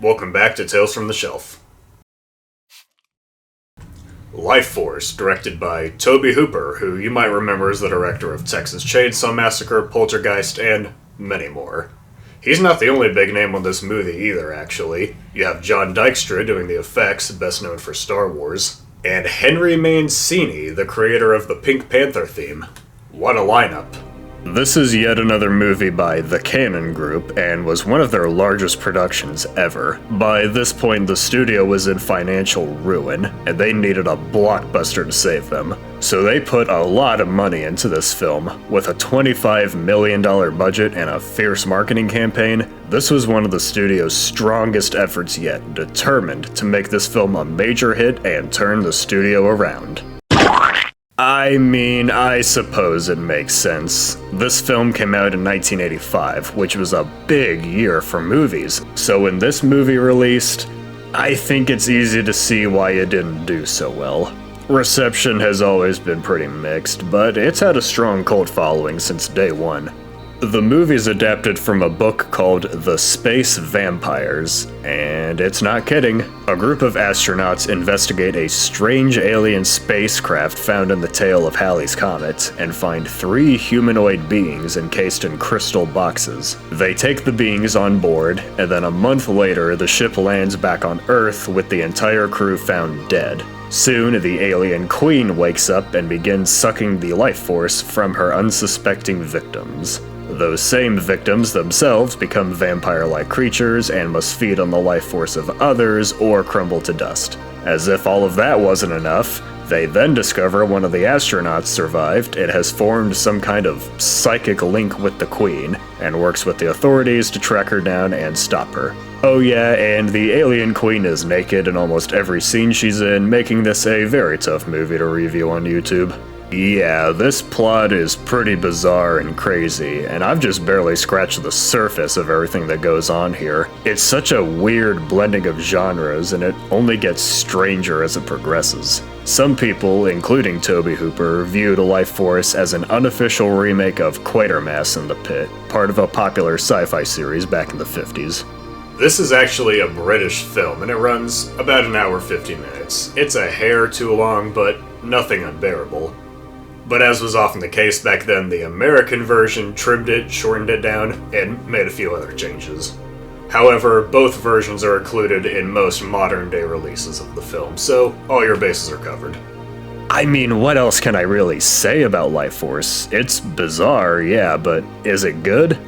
Welcome back to Tales from the Shelf. Lifeforce, directed by Tobe Hooper, who you might remember as the director of Texas Chainsaw Massacre, Poltergeist, and many more. He's not the only big name on this movie either, actually. You have John Dykstra doing the effects, best known for Star Wars, and Henry Mancini, the creator of the Pink Panther theme. What a lineup. This is yet another movie by the Cannon Group, and was one of their largest productions ever. By this point, the studio was in financial ruin, and they needed a blockbuster to save them. So they put a lot of money into this film. With a $25 million budget and a fierce marketing campaign, this was one of the studio's strongest efforts yet, determined to make this film a major hit and turn the studio around. I suppose it makes sense. This film came out in 1985, which was a big year for movies, so when this movie released, I think it's easy to see why it didn't do so well. Reception has always been pretty mixed, but it's had a strong cult following since day one. The movie's adapted from a book called The Space Vampires, and it's not kidding. A group of astronauts investigate a strange alien spacecraft found in the tail of Halley's Comet, and find 3 humanoid beings encased in crystal boxes. They take the beings on board, and then a month later the ship lands back on Earth with the entire crew found dead. Soon, the alien queen wakes up and begins sucking the life force from her unsuspecting victims. Those same victims themselves become vampire-like creatures and must feed on the life force of others or crumble to dust. As if all of that wasn't enough, they then discover one of the astronauts survived and has formed some kind of psychic link with the queen, and works with the authorities to track her down and stop her. Oh yeah, and the alien queen is naked in almost every scene she's in, making this a very tough movie to review on YouTube. Yeah, this plot is pretty bizarre and crazy, and I've just barely scratched the surface of everything that goes on here. It's such a weird blending of genres, and it only gets stranger as it progresses. Some people, including Tobe Hooper, viewed Lifeforce as an unofficial remake of Quatermass in the Pit, part of a popular sci-fi series back in the 50s. This is actually a British film, and it runs about an hour 50 minutes. It's a hair too long, but nothing unbearable. But as was often the case back then, the American version trimmed it, shortened it down, and made a few other changes. However, both versions are included in most modern-day releases of the film, so all your bases are covered. What else can I really say about Lifeforce? It's bizarre, yeah, but is it good?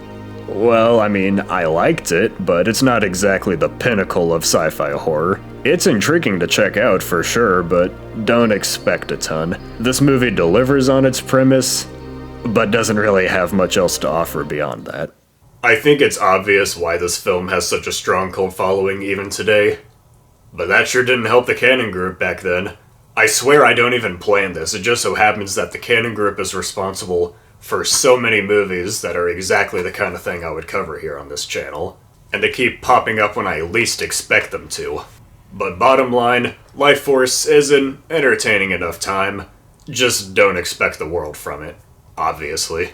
Well, I liked it, but it's not exactly the pinnacle of sci-fi horror. It's intriguing to check out for sure, but don't expect a ton. This movie delivers on its premise, but doesn't really have much else to offer beyond that. I think it's obvious why this film has such a strong cult following even today, but that sure didn't help the Cannon Group back then. I swear I don't even plan this, it just so happens that the Cannon Group is responsible for so many movies that are exactly the kind of thing I would cover here on this channel, and they keep popping up when I least expect them to. But bottom line, Lifeforce is an entertaining enough time, just don't expect the world from it, obviously.